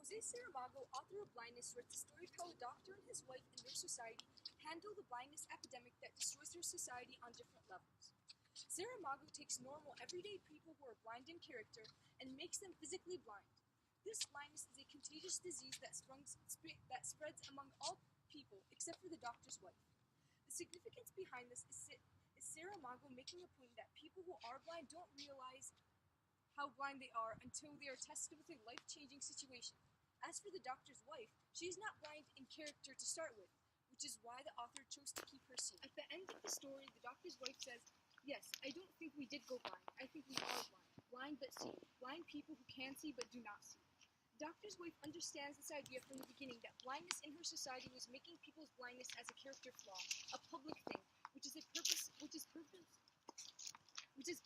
Jose Saramago, author of Blindness, writes a story of how a doctor and his wife and their society handle the blindness epidemic that destroys their society on different levels. Saramago takes normal, everyday people who are blind in character and makes them physically blind. This blindness is a contagious disease that spreads among all people except for the doctor's wife. The significance behind this is Saramago making a point that people who are blind don't realize how blind they are until they are tested with a life-changing situation. As for the doctor's wife, she is not blind in character to start with, which is why the author chose to keep her sealed. At the end of the story, the doctor's wife says, "Yes, I don't think we did go blind. I think we are blind. Blind but see. Blind people who can see but do not see." The doctor's wife understands this idea from the beginning that blindness in her society was making people's blindness as a character flaw, a public thing, which is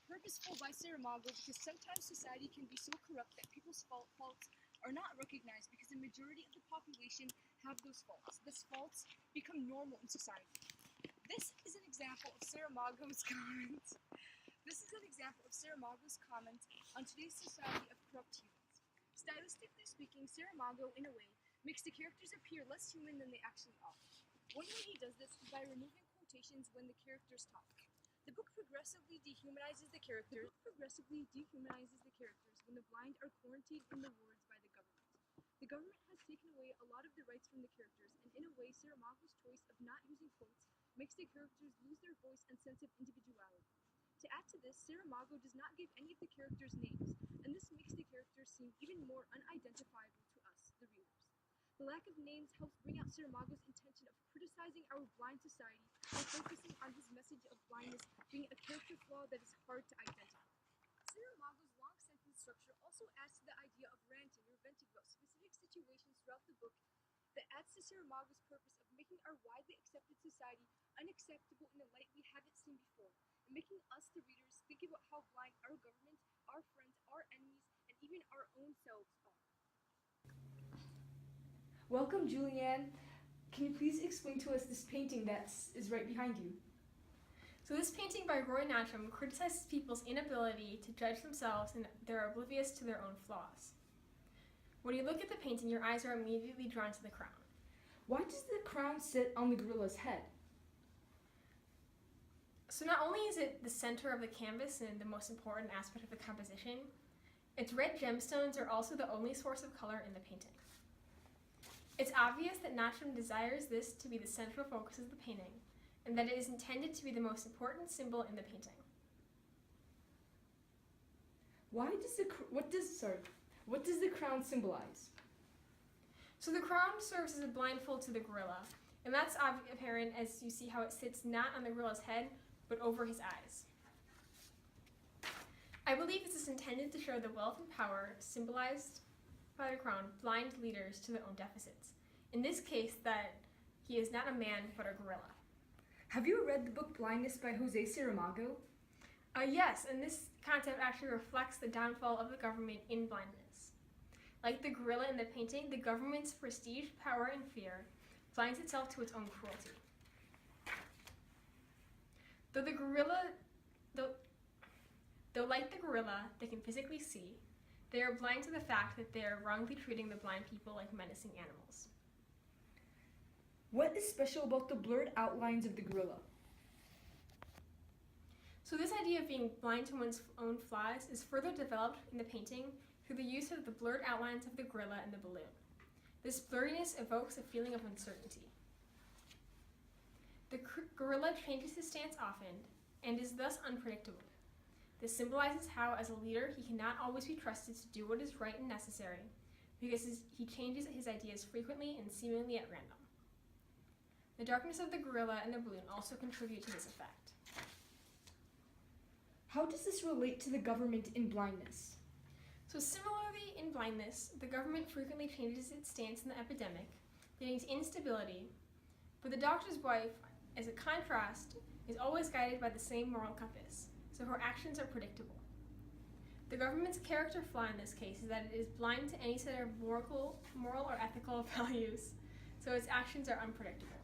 purposeful by Saramago because sometimes society can be so corrupt that people's faults are not recognized because the majority of the population have those faults. These faults become normal in society. This is an example of Saramago's comment. On today's society of corrupt humans. Stylistically speaking, Saramago, in a way, makes the characters appear less human than they actually are. One way he does this is by removing quotations when the characters talk. The book progressively dehumanizes the characters when the blind are quarantined in the wards by the government. The government has taken away a lot of the rights from the characters, and in a way, Saramago's choice of not using quotes makes the characters lose their voice and sense of individuality. To add to this, Saramago does not give any of the characters names, and this makes the characters seem even more unidentifiable to us, the readers. The lack of names helps bring out Saramago's intention of criticizing our blind society by focusing on his message of blindness being a character flaw that is hard to identify. Saramago's long sentence structure also adds to the idea of ranting or venting about specific situations throughout the book that adds to Saramago's purpose of making our widely accepted society unacceptable in a light we haven't seen before, and making us, the readers, think about how blind our government, our friends, our enemies, and even our own selves are. Welcome, Julianne. Can you please explain to us this painting that is right behind you? So this painting by Roy Natrum criticizes people's inability to judge themselves and they're oblivious to their own flaws. When you look at the painting, your eyes are immediately drawn to the crown. Why does the crown sit on the gorilla's head? So not only is it the center of the canvas and the most important aspect of the composition, its red gemstones are also the only source of color in the painting. It's obvious that Natrum desires this to be the central focus of the painting, and that it is intended to be the most important symbol in the painting. What does the crown symbolize? So the crown serves as a blindfold to the gorilla, and that's apparent as you see how it sits not on the gorilla's head, but over his eyes. I believe this is intended to show the wealth and power symbolized by the crown blind leaders to their own deficits. In this case, that he is not a man, but a gorilla. Have you read the book Blindness by Jose Saramago? Yes, and this concept actually reflects the downfall of the government in blindness. Like the gorilla in the painting, the government's prestige, power, and fear blinds itself to its own cruelty. Though like the gorilla, they can physically see, they are blind to the fact that they are wrongly treating the blind people like menacing animals. What is special about the blurred outlines of the gorilla? So this idea of being blind to one's own flaws is further developed in the painting through the use of the blurred outlines of the gorilla and the balloon. This blurriness evokes a feeling of uncertainty. The gorilla changes his stance often and is thus unpredictable. This symbolizes how, as a leader, he cannot always be trusted to do what is right and necessary because he changes his ideas frequently and seemingly at random. The darkness of the gorilla and the balloon also contribute to this effect. How does this relate to the government in Blindness? So similarly, in Blindness, the government frequently changes its stance in the epidemic, leading to instability, but the doctor's wife, as a contrast, is always guided by the same moral compass, so her actions are predictable. The government's character flaw in this case is that it is blind to any set of moral or ethical values, so its actions are unpredictable.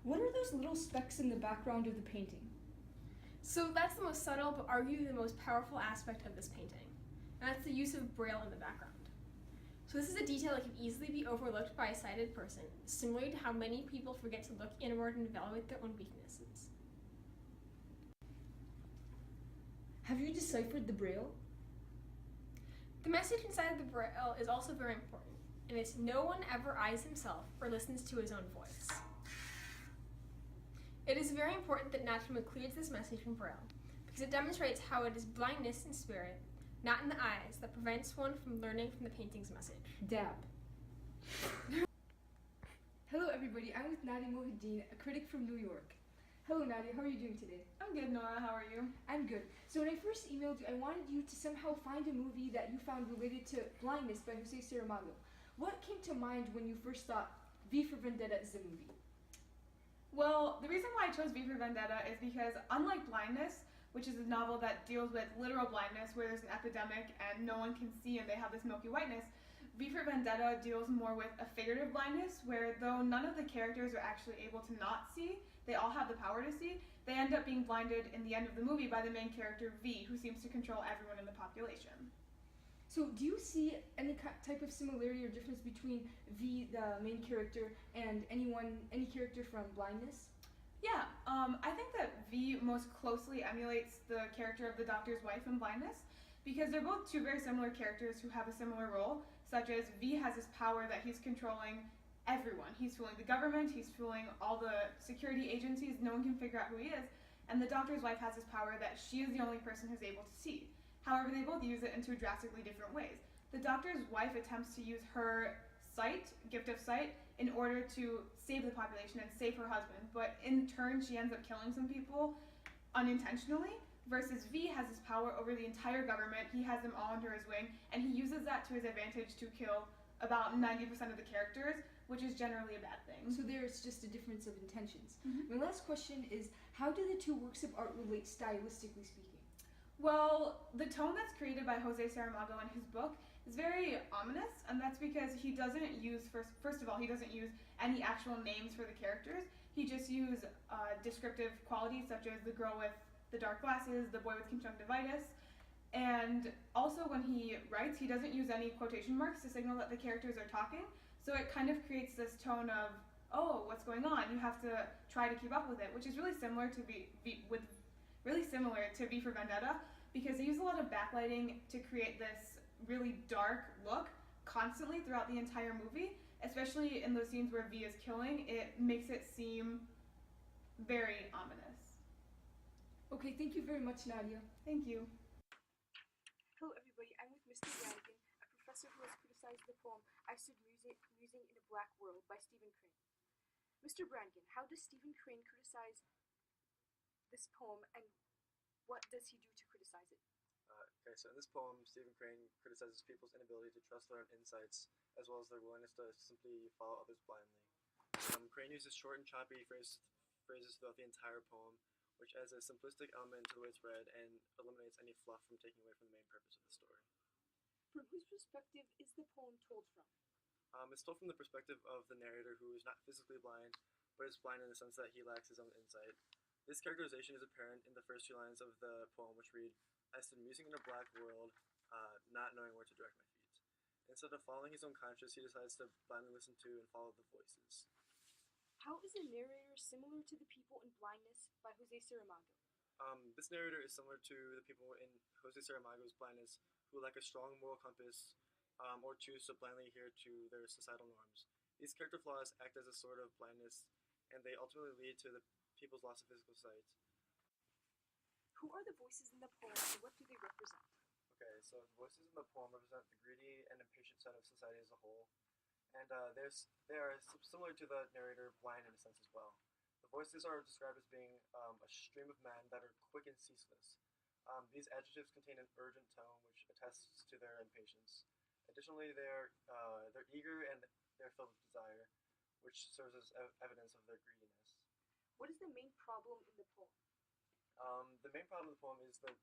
What are those little specks in the background of the painting? So that's the most subtle, but arguably the most powerful aspect of this painting, and that's the use of Braille in the background. So this is a detail that can easily be overlooked by a sighted person, similar to how many people forget to look inward and evaluate their own weaknesses. Have you deciphered the Braille? The message inside the Braille is also very important, and it's no one ever eyes himself or listens to his own voice. It is very important that Natural includes this message in Braille, because it demonstrates how it is blindness in spirit, not in the eyes, that prevents one from learning from the painting's message. Dab. Hello everybody, I'm with Nadia Mohideen, a critic from New York. Hello Nadia, how are you doing today? I'm good, Nora. How are you? I'm good. So when I first emailed you, I wanted you to somehow find a movie that you found related to Blindness by Jose Saramago. What came to mind when you first thought V for Vendetta is the movie? Well, the reason why I chose V for Vendetta is because, unlike Blindness, which is a novel that deals with literal blindness where there's an epidemic and no one can see and they have this milky whiteness, V for Vendetta deals more with a figurative blindness where, though none of the characters are actually able to not see, they all have the power to see, they end up being blinded in the end of the movie by the main character V, who seems to control everyone in the population. So do you see any type of similarity or difference between V, the main character, and any character from Blindness? Yeah, I think that V most closely emulates the character of the doctor's wife in Blindness, because they're both two very similar characters who have a similar role, such as V has this power that he's controlling everyone. He's fooling the government, he's fooling all the security agencies, no one can figure out who he is, and the doctor's wife has this power that she is the only person who's able to see. However, they both use it in two drastically different ways. The doctor's wife attempts to use her sight, gift of sight, in order to save the population and save her husband, but in turn she ends up killing some people unintentionally, versus V has his power over the entire government, he has them all under his wing, and he uses that to his advantage to kill about 90% of the characters, which is generally a bad thing. So there's just a difference of intentions. Mm-hmm. My last question is, how do the two works of art relate stylistically speaking? Well, the tone that's created by Jose Saramago in his book is very ominous, and that's because he doesn't use, first of all, he doesn't use any actual names for the characters. He just uses descriptive qualities such as the girl with the dark glasses, the boy with conjunctivitis, and also when he writes, he doesn't use any quotation marks to signal that the characters are talking, so it kind of creates this tone of, oh, what's going on? You have to try to keep up with it, which is really similar to V for Vendetta, because they use a lot of backlighting to create this really dark look constantly throughout the entire movie, especially in those scenes where V is killing. It makes it seem very ominous. Okay, thank you very much, Nadia. Thank you. Hello everybody, I'm with Mr. Brannigan, a professor who has criticized the poem I Stood Musing in a Black World by Stephen Crane. Mr. Brannigan, how does Stephen Crane criticize this poem, and what does he do to criticize it? Okay, so in this poem, Stephen Crane criticizes people's inability to trust their own insights, as well as their willingness to simply follow others blindly. Crane uses short and choppy phrases throughout the entire poem, which adds a simplistic element to the way it's read and eliminates any fluff from taking away from the main purpose of the story. From whose perspective is the poem told from? It's told from the perspective of the narrator, who is not physically blind, but is blind in the sense that he lacks his own insight. This characterization is apparent in the first few lines of the poem, which read, "I stood musing in a black world, not knowing where to direct my feet." Instead of following his own conscience, he decides to blindly listen to and follow the voices. How is the narrator similar to the people in Blindness by Jose Saramago? This narrator is similar to the people in Jose Saramago's Blindness, who lack a strong moral compass or choose to blindly adhere to their societal norms. These character flaws act as a sort of blindness, and they ultimately lead to the people's loss of physical sight. Who are the voices in the poem, and what do they represent? Okay, so the voices in the poem represent the greedy and impatient side of society as a whole, and they are similar to the narrator, blind in a sense as well. The voices are described as being a stream of men that are quick and ceaseless. These adjectives contain an urgent tone, which attests to their impatience. Additionally, they're eager and they're filled with desire, which serves as evidence of their greediness. What is the main problem in the poem? The main problem of the poem is the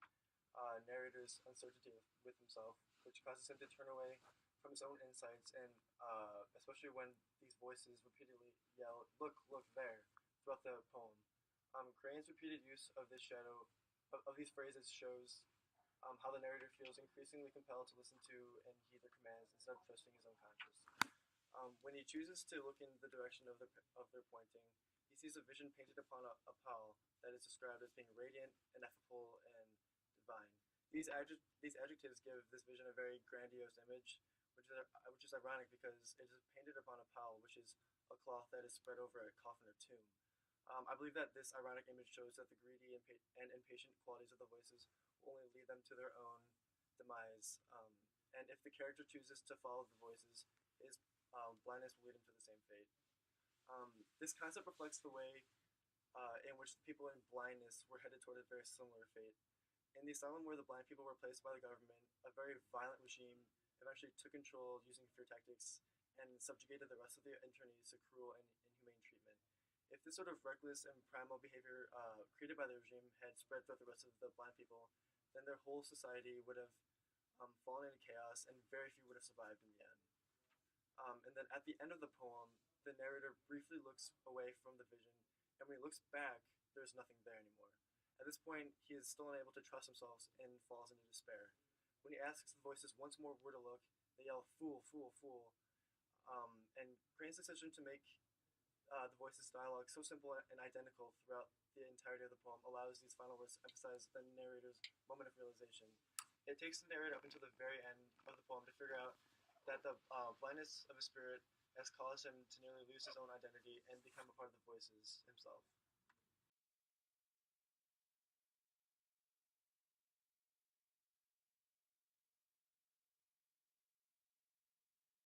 narrator's uncertainty with himself, which causes him to turn away from his own insights, and especially when these voices repeatedly yell, "Look, look there," throughout the poem. Crane's repeated use of this shadow, of these phrases, shows how the narrator feels increasingly compelled to listen to and heed their commands instead of trusting his own conscience. When he chooses to look in the direction of their pointing, he sees a vision painted upon a pall that is described as being radiant, ineffable, and divine. These adjectives give this vision a very grandiose image, which is ironic because it is painted upon a pall, which is a cloth that is spread over a coffin or tomb. I believe that this ironic image shows that the greedy and impatient qualities of the voices will only lead them to their own demise. And if the character chooses to follow the voices, his blindness will lead him to the same fate. This concept reflects the way in which the people in blindness were headed toward a very similar fate. In the asylum where the blind people were placed by the government, a very violent regime eventually took control using fear tactics and subjugated the rest of the internees to cruel and inhumane treatment. If this sort of reckless and primal behavior created by the regime had spread throughout the rest of the blind people, then their whole society would have fallen into chaos, and very few would have survived in the end. And then at the end of the poem, the narrator briefly looks away from the vision, and when he looks back, there's nothing there anymore. At this point, he is still unable to trust himself and falls into despair. When he asks the voices once more where to look, they yell, "Fool, fool, fool." And Crane's decision to make the voices' dialogue so simple and identical throughout the entirety of the poem allows these final words to emphasize the narrator's moment of realization. It takes the narrator up until the very end of the poem to figure out that the blindness of his spirit has caused him to nearly lose his own identity and become a part of the voices himself.